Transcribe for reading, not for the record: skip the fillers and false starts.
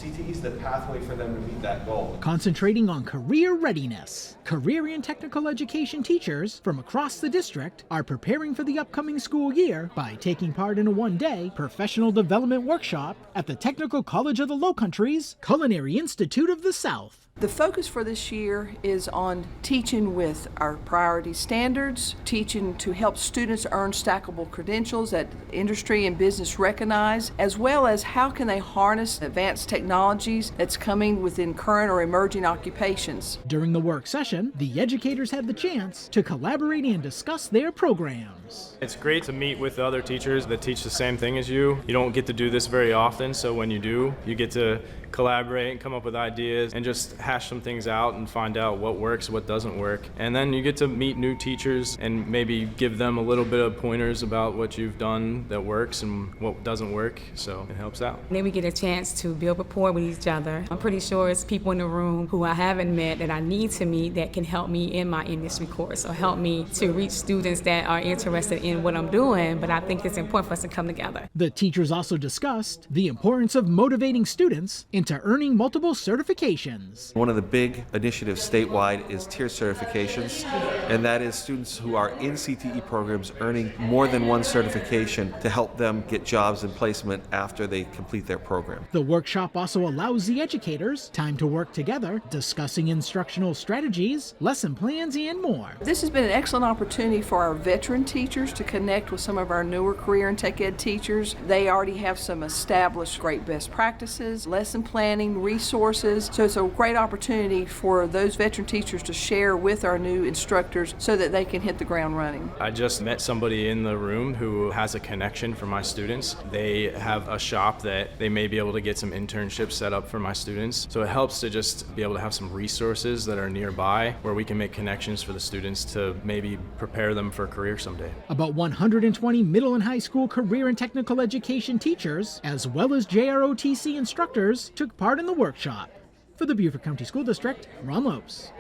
CTE is the pathway for them to meet that goal. Concentrating on career readiness, career and technical education teachers from across the district are preparing for the upcoming school year by taking part in a one-day professional development workshop at the Technical College of the Lowcountry's Culinary Institute of the South. The focus for this year is on teaching with our priority standards, teaching to help students earn stackable credentials that industry and business recognize, as well as how can they harness advanced technologies that's coming within current or emerging occupations. During the work session, the educators had the chance to collaborate and discuss their programs. It's great to meet with other teachers that teach the same thing as you. You don't get to do this very often, so when you do, you get to collaborate and come up with ideas and just hash some things out and find out what works, what doesn't work. And then you get to meet new teachers and maybe give them a little bit of pointers about what you've done that works and what doesn't work, so it helps out. And then we get a chance to build rapport with each other. I'm pretty sure it's people in the room who I haven't met that I need to meet that can help me in my industry course or help me to reach students that are interested in what I'm doing, but I think it's important for us to come together. The teachers also discussed the importance of motivating students into earning multiple certifications. One of the big initiatives statewide is tier certifications, and that is students who are in CTE programs earning more than one certification to help them get jobs and placement after they complete their program. The workshop also allows the educators time to work together, discussing instructional strategies, lesson plans, and more. This has been an excellent opportunity for our veteran teachers to connect with some of our newer career and tech ed teachers. They already have some established great best practices, lesson planning, resources, so it's a great opportunity for those veteran teachers to share with our new instructors so that they can hit the ground running. I just met somebody in the room who has a connection for my students. They have a shop that they may be able to get some internships set up for my students. So it helps to just be able to have some resources that are nearby where we can make connections for the students to maybe prepare them for a career someday. About 120 middle and high school career and technical education teachers, as well as JROTC instructors, took part in the workshop. For the Beaufort County School District, Ron Lopes.